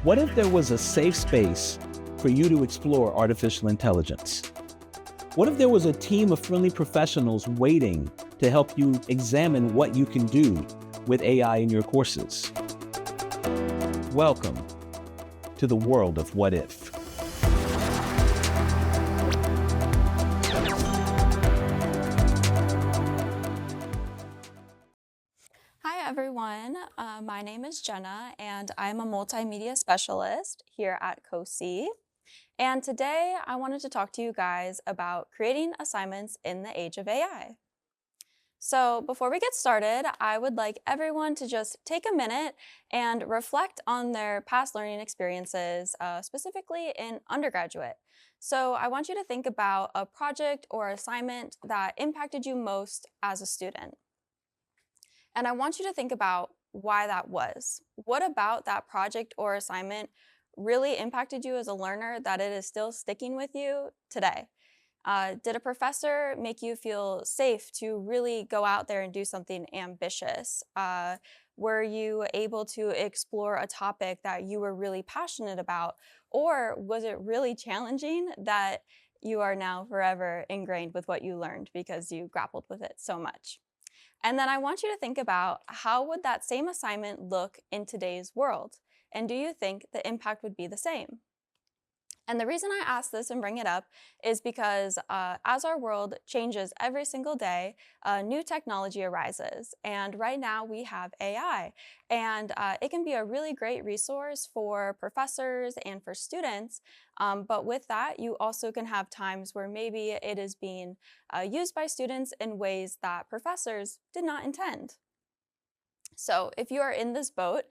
What if there was a safe space for you to explore artificial intelligence? What if there was a team of friendly professionals waiting to help you examine what you can do with AI in your courses? Welcome to the world of what if. Hi everyone, my name is Jenna and I'm a multimedia specialist here at COSE. And today I wanted to talk to you guys about creating assignments in the age of AI. So before we get started, I would like everyone to just take a minute and reflect on their past learning experiences, specifically in undergraduate. So I want you to think about a project or assignment that impacted you most as a student. And I want you to think about why that was. What about that project or assignment really impacted you as a learner that it is still sticking with you today? Did a professor make you feel safe to really go out there and do something ambitious? Were you able to explore a topic that you were really passionate about? Or was it really challenging that you are now forever ingrained with what you learned because you grappled with it so much? And then I want you to think about how would that same assignment look in today's world? And do you think the impact would be the same? And the reason I ask this and bring it up is because as our world changes every single day, new technology arises. And right now we have AI. And it can be a really great resource for professors and for students. But with that, you also can have times where maybe it is being used by students in ways that professors did not intend. So if you are in this boat,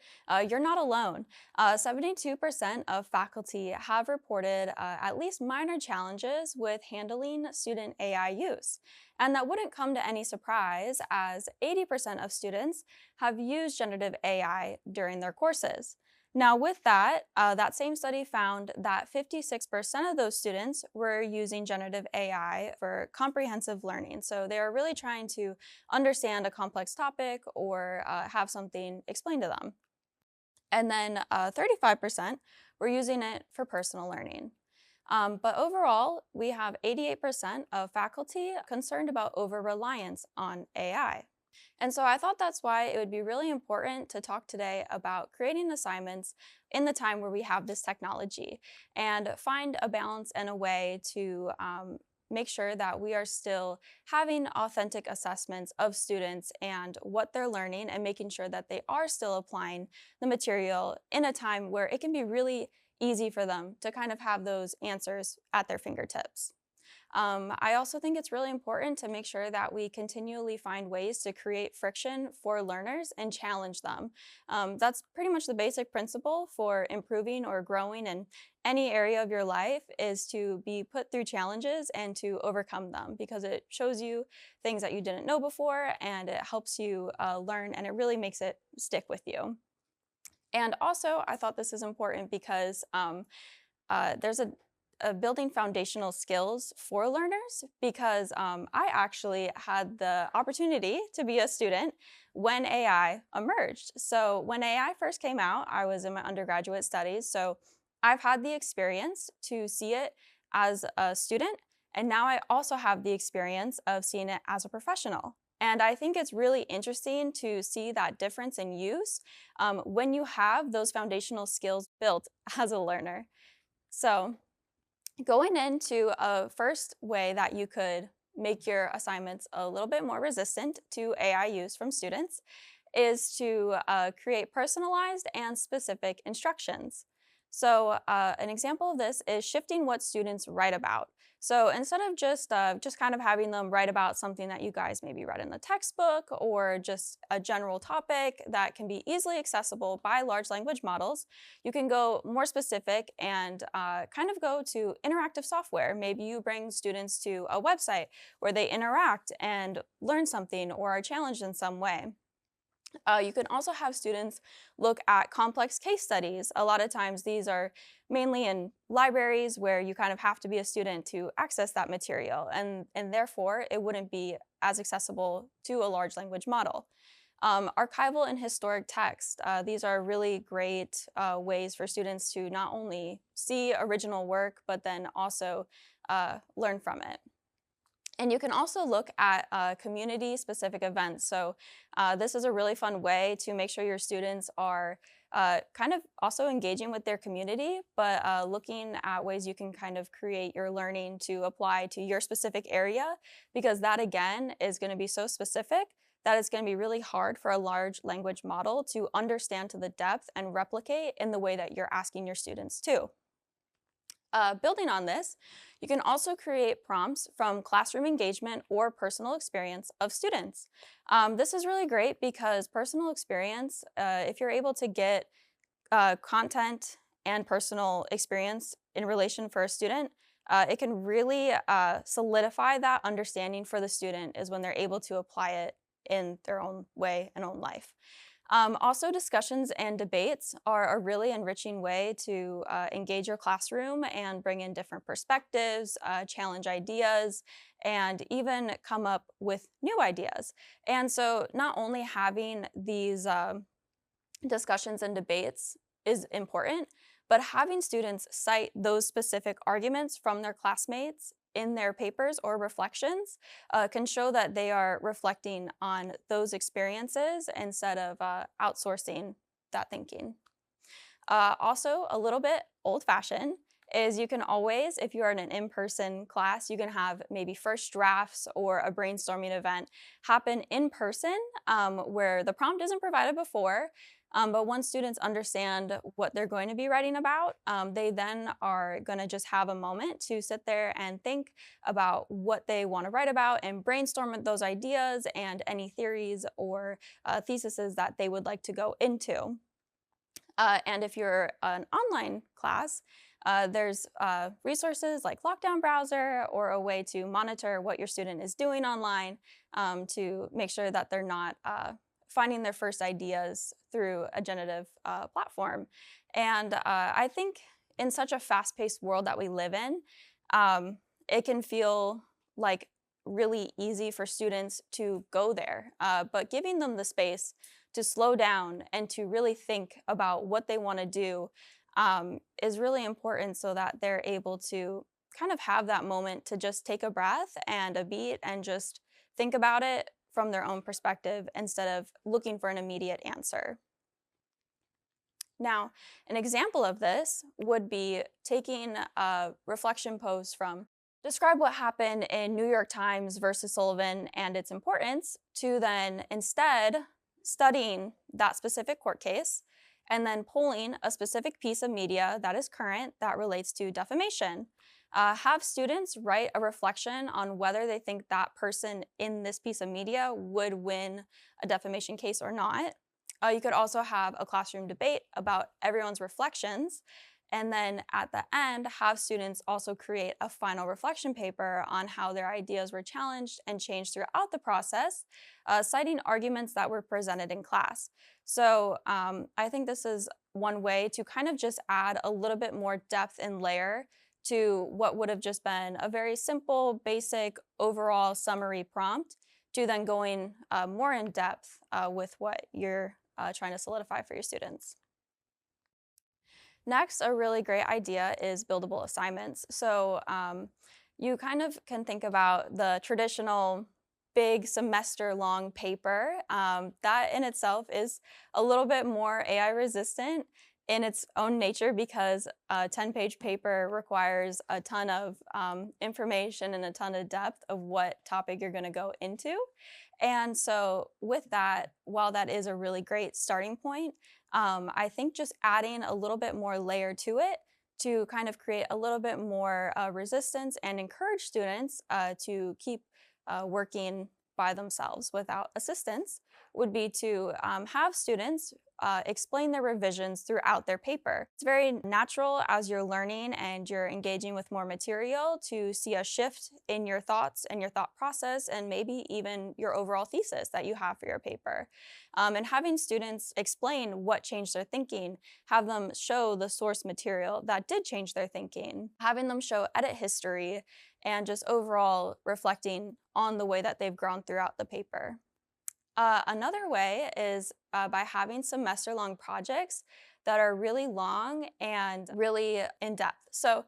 you're not alone. 72% of faculty have reported at least minor challenges with handling student AI use. And that wouldn't come to any surprise as 80% of students have used generative AI during their courses. Now with that, that same study found that 56% of those students were using generative AI for comprehensive learning. So they are really trying to understand a complex topic or have something explained to them. And then 35% were using it for personal learning. But overall, we have 88% of faculty concerned about over-reliance on AI. And so I thought that's why it would be really important to talk today about creating assignments in the time where we have this technology and find a balance and a way to make sure that we are still having authentic assessments of students and what they're learning and making sure that they are still applying the material in a time where it can be really easy for them to kind of have those answers at their fingertips. I also think it's really important to make sure that we continually find ways to create friction for learners and challenge them. That's pretty much the basic principle for improving or growing in any area of your life is to be put through challenges and to overcome them because it shows you things that you didn't know before and it helps you learn and it really makes it stick with you. And also, I thought this is important because there's a building foundational skills for learners because I actually had the opportunity to be a student when AI emerged. So when AI first came out, I was in my undergraduate studies. So I've had the experience to see it as a student, and now I also have the experience of seeing it as a professional. And I think it's really interesting to see that difference in use when you have those foundational skills built as a learner. So going into a first way that you could make your assignments a little bit more resistant to AI use from students is to create personalized and specific instructions. So an example of this is shifting what students write about. So instead of just kind of having them write about something that you guys maybe read in the textbook or just a general topic that can be easily accessible by large language models, you can go more specific and kind of go to interactive software. Maybe you bring students to a website where they interact and learn something or are challenged in some way. You can also have students look at complex case studies. A lot of times these are mainly in libraries where you kind of have to be a student to access that material, and therefore it wouldn't be as accessible to a large language model. Archival and historic text. These are really great ways for students to not only see original work, but then also learn from it. And you can also look at community-specific events. So this is a really fun way to make sure your students are kind of also engaging with their community, but looking at ways you can kind of create your learning to apply to your specific area, because that again is going to be so specific that it's going to be really hard for a large language model to understand to the depth and replicate in the way that you're asking your students to. Building on this, you can also create prompts from classroom engagement or personal experience of students. This is really great because personal experience, if you're able to get content and personal experience in relation for a student, it can really solidify that understanding for the student is when they're able to apply it in their own way and own life. Also, discussions and debates are a really enriching way to engage your classroom and bring in different perspectives, challenge ideas, and even come up with new ideas. And so not only having these discussions and debates is important, but having students cite those specific arguments from their classmates in their papers or reflections can show that they are reflecting on those experiences instead of outsourcing that thinking. Also, a little bit old-fashioned is you can always, if you are in an in-person class, you can have maybe first drafts or a brainstorming event happen in person where the prompt isn't provided before. But once students understand what they're going to be writing about, they then are going to just have a moment to sit there and think about what they want to write about and brainstorm those ideas and any theories or theses that they would like to go into. And if you're an online class, there's resources like Lockdown Browser or a way to monitor what your student is doing online to make sure that they're not finding their first ideas through a generative platform. And I think in such a fast-paced world that we live in, it can feel like really easy for students to go there, but giving them the space to slow down and to really think about what they want to do is really important so that they're able to kind of have that moment to just take a breath and a beat and just think about it from their own perspective instead of looking for an immediate answer. Now, an example of this would be taking a reflection post from describe what happened in New York Times versus Sullivan and its importance to then instead studying that specific court case and then pulling a specific piece of media that is current that relates to defamation. Have students write a reflection on whether they think that person in this piece of media would win a defamation case or not. You could also have a classroom debate about everyone's reflections, and then at the end, have students also create a final reflection paper on how their ideas were challenged and changed throughout the process, citing arguments that were presented in class. So I think this is one way to kind of just add a little bit more depth and layer to what would have just been a very simple, basic, overall summary prompt to then going more in depth with what you're trying to solidify for your students. Next, a really great idea is buildable assignments. So you kind of can think about the traditional big semester-long paper. That in itself is a little bit more AI resistant in its own nature because a 10-page paper requires a ton of information and a ton of depth of what topic you're going to go into. And so with that, while that is a really great starting point, I think just adding a little bit more layer to it to kind of create a little bit more resistance and encourage students to keep working by themselves without assistance would be to have students explain their revisions throughout their paper. It's very natural as you're learning and you're engaging with more material to see a shift in your thoughts and your thought process and maybe even your overall thesis that you have for your paper. And having students explain what changed their thinking, have them show the source material that did change their thinking, having them show edit history, and just overall reflecting on the way that they've grown throughout the paper. Another way is by having semester-long projects that are really long and really in-depth. So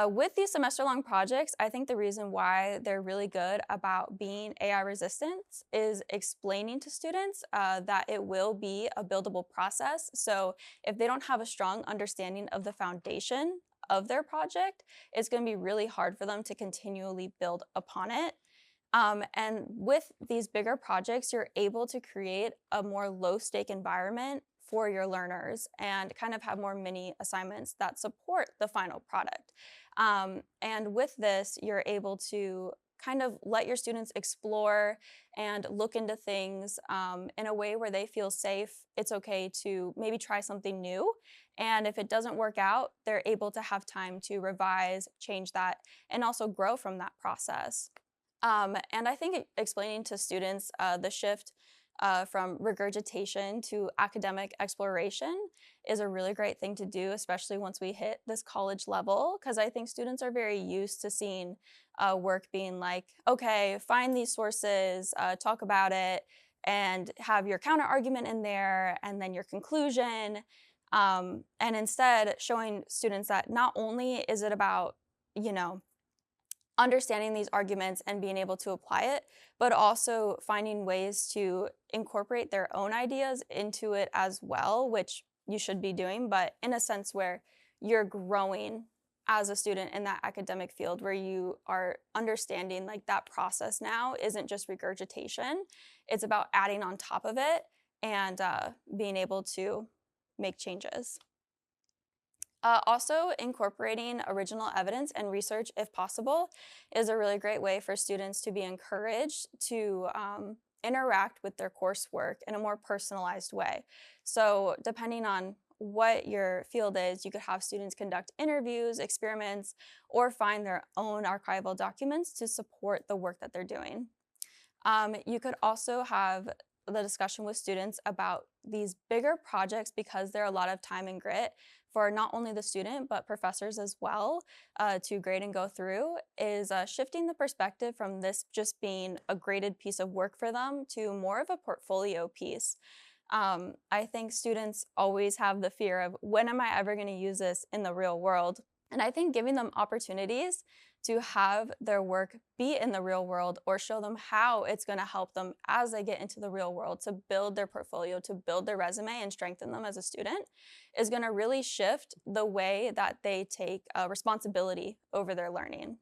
with these semester-long projects, I think the reason why they're really good about being AI resistant is explaining to students that it will be a buildable process. So if they don't have a strong understanding of the foundation of their project, it's going to be really hard for them to continually build upon it. And with these bigger projects, you're able to create a more low stake environment for your learners and kind of have more mini assignments that support the final product. And with this, you're able to kind of let your students explore and look into things in a way where they feel safe. It's okay to maybe try something new. And if it doesn't work out, they're able to have time to revise, change that, and also grow from that process. And I think explaining to students the shift from regurgitation to academic exploration is a really great thing to do, especially once we hit this college level, because I think students are very used to seeing work being like, okay, find these sources, talk about it, and have your counter argument in there, and then your conclusion. And instead, showing students that not only is it about, you know, understanding these arguments and being able to apply it, but also finding ways to incorporate their own ideas into it as well, which you should be doing, but in a sense where you're growing as a student in that academic field where you are understanding like that process now isn't just regurgitation. It's about adding on top of it and being able to make changes. Also, incorporating original evidence and research, if possible, is a really great way for students to be encouraged to interact with their coursework in a more personalized way. So, depending on what your field is, you could have students conduct interviews, experiments, or find their own archival documents to support the work that they're doing. You could also have the discussion with students about these bigger projects because they're a lot of time and grit for not only the student but professors as well to grade and go through is shifting the perspective from this just being a graded piece of work for them to more of a portfolio piece. I think students always have the fear of when am I ever going to use this in the real world? And I think giving them opportunities to have their work be in the real world or show them how it's going to help them as they get into the real world to build their portfolio, to build their resume and strengthen them as a student is going to really shift the way that they take responsibility over their learning.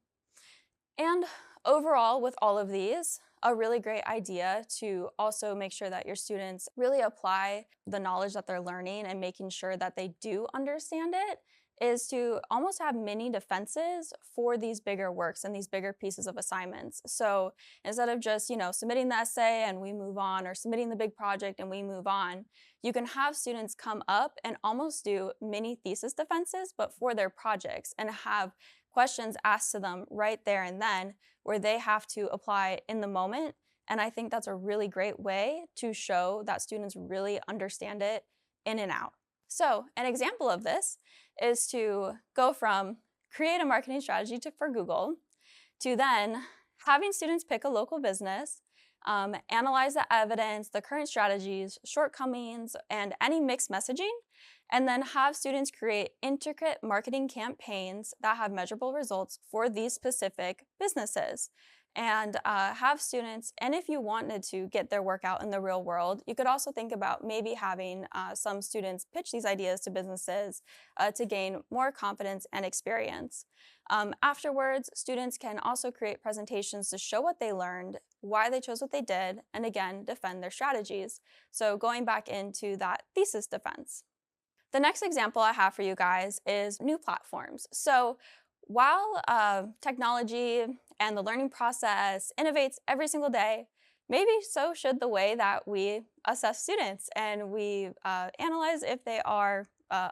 And overall, with all of these, a really great idea to also make sure that your students really apply the knowledge that they're learning and making sure that they do understand it is to almost have mini defenses for these bigger works and these bigger pieces of assignments. So instead of just, submitting the essay and we move on or submitting the big project and we move on, you can have students come up and almost do mini thesis defenses, but for their projects and have questions asked to them right there and then where they have to apply in the moment. And I think that's a really great way to show that students really understand it in and out. So an example of this is to go from create a marketing strategy for Google to then having students pick a local business, analyze the evidence, the current strategies, shortcomings, and any mixed messaging, and then have students create intricate marketing campaigns that have measurable results for these specific businesses. And have students, and if you wanted to get their work out in the real world, you could also think about maybe having some students pitch these ideas to businesses to gain more confidence and experience. Afterwards, students can also create presentations to show what they learned, why they chose what they did, and again, defend their strategies. So going back into that thesis defense. The next example I have for you guys is new platforms. So while technology and the learning process innovates every single day, maybe so should the way that we assess students and we analyze if they are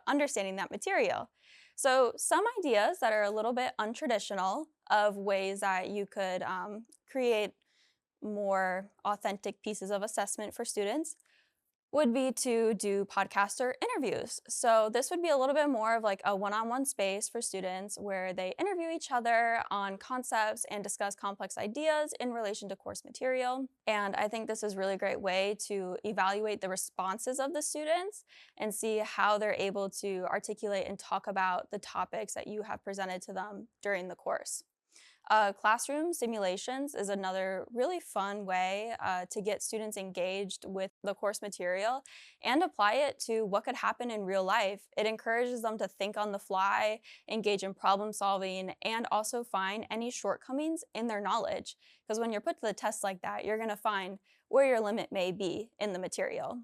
understanding that material. So some ideas that are a little bit untraditional of ways that you could create more authentic pieces of assessment for students would be to do podcast or interviews. So this would be a little bit more of like a one-on-one space for students where they interview each other on concepts and discuss complex ideas in relation to course material. And I think this is a really great way to evaluate the responses of the students and see how they're able to articulate and talk about the topics that you have presented to them during the course. Classroom simulations is another really fun way to get students engaged with the course material and apply it to what could happen in real life. It encourages them to think on the fly, engage in problem solving, and also find any shortcomings in their knowledge. Because when you're put to the test like that, you're going to find where your limit may be in the material.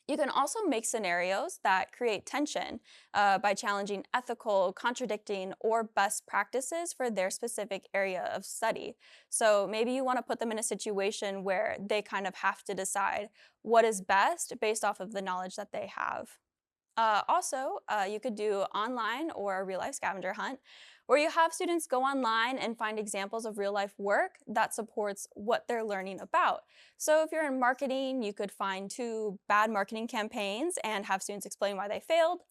You can also make scenarios that create tension by challenging ethical, contradicting, or best practices for their specific area of study. So maybe you want to put them in a situation where they kind of have to decide what is best based off of the knowledge that they have. You could do online or a real life scavenger hunt where you have students go online and find examples of real life work that supports what they're learning about. So if you're in marketing, you could find 2 bad marketing campaigns and have students explain why they failed.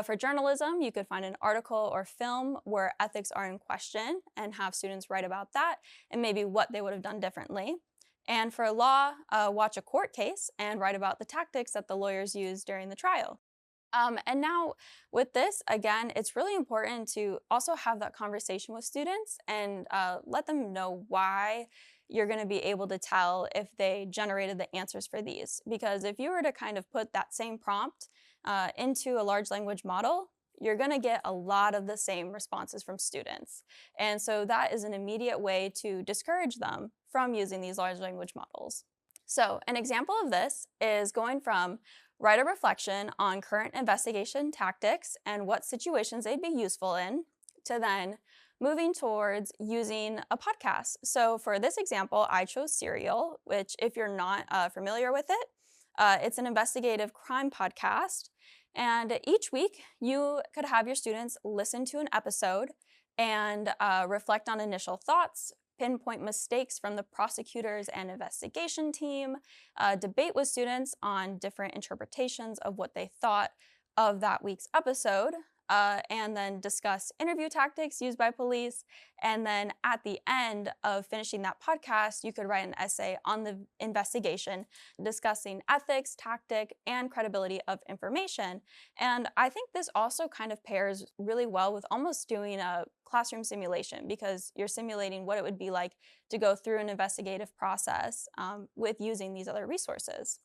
For journalism, you could find an article or film where ethics are in question and have students write about that and maybe what they would have done differently. And for law, watch a court case and write about the tactics that the lawyers used during the trial. And now with this, again, it's really important to also have that conversation with students and let them know why you're going to be able to tell if they generated the answers for these. Because if you were to kind of put that same prompt into a large language model, you're going to get a lot of the same responses from students. And so that is an immediate way to discourage them from using these large language models. So an example of this is going from write a reflection on current investigation tactics and what situations they'd be useful in, to then moving towards using a podcast. So for this example, I chose Serial, which if you're not familiar with it, it's an investigative crime podcast. And each week you could have your students listen to an episode and reflect on initial thoughts, pinpoint mistakes from the prosecutors and investigation team, debate with students on different interpretations of what they thought of that week's episode, and then discuss interview tactics used by police. And then at the end of finishing that podcast, you could write an essay on the investigation discussing ethics, tactic, and credibility of information. And I think this also kind of pairs really well with almost doing a classroom simulation because you're simulating what it would be like to go through an investigative process with using these other resources.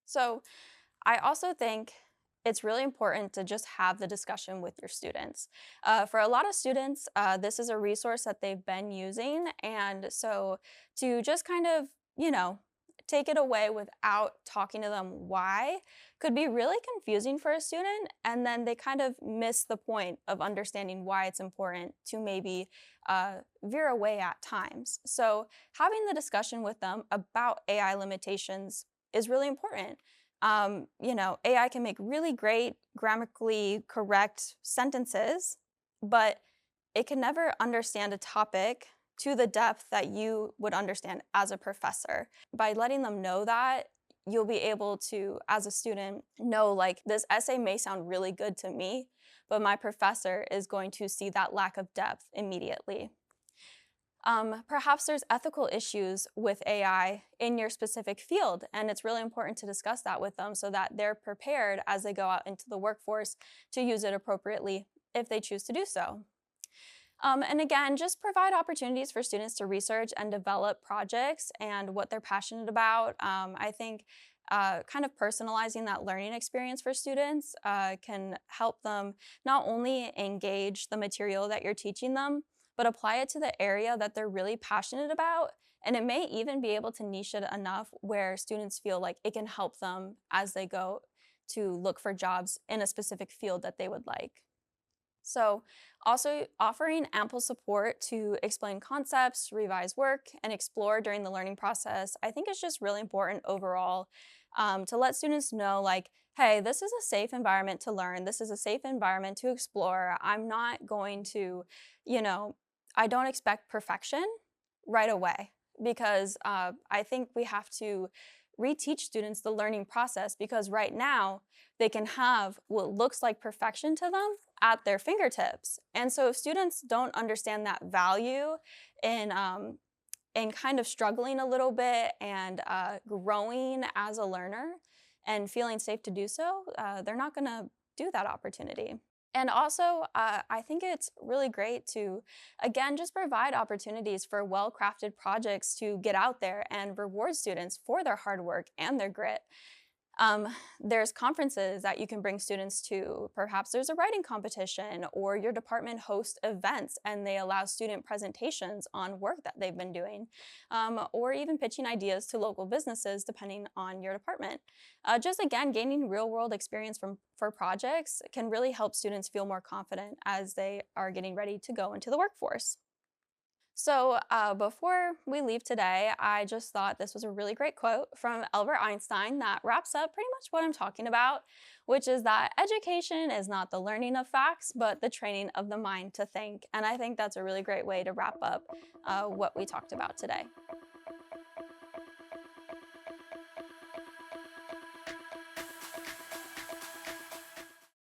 So I also think it's really important to just have the discussion with your students. For a lot of students, this is a resource that they've been using. And so to just kind of, take it away without talking to them why could be really confusing for a student. And then they kind of miss the point of understanding why it's important to maybe veer away at times. So having the discussion with them about AI limitations is really important. AI can make really great grammatically correct sentences, but it can never understand a topic to the depth that you would understand as a professor. By letting them know that, you'll be able to, as a student, know like this essay may sound really good to me, but my professor is going to see that lack of depth immediately. Perhaps there's ethical issues with AI in your specific field, and it's really important to discuss that with them so that they're prepared as they go out into the workforce to use it appropriately if they choose to do so. And again, just provide opportunities for students to research and develop projects and what they're passionate about. I think kind of personalizing that learning experience for students can help them not only engage the material that you're teaching them, but apply it to the area that they're really passionate about. And it may even be able to niche it enough where students feel like it can help them as they go to look for jobs in a specific field that they would like. So also offering ample support to explain concepts, revise work, and explore during the learning process, I think is just really important overall to let students know like, hey, this is a safe environment to learn. This is a safe environment to explore. I'm not going to, I don't expect perfection right away because I think we have to reteach students the learning process, because right now they can have what looks like perfection to them at their fingertips. And so if students don't understand that value in kind of struggling a little bit and growing as a learner and feeling safe to do so, they're not going to do that opportunity. And also, I think it's really great to, again, just provide opportunities for well-crafted projects to get out there and reward students for their hard work and their grit. There's conferences that you can bring students to. Perhaps there's a writing competition, or your department hosts events and they allow student presentations on work that they've been doing, or even pitching ideas to local businesses depending on your department. Just again, gaining real-world experience for projects can really help students feel more confident as they are getting ready to go into the workforce. So, before we leave today, I just thought this was a really great quote from Albert Einstein that wraps up pretty much what I'm talking about, which is that education is not the learning of facts, but the training of the mind to think. And I think that's a really great way to wrap up what we talked about today.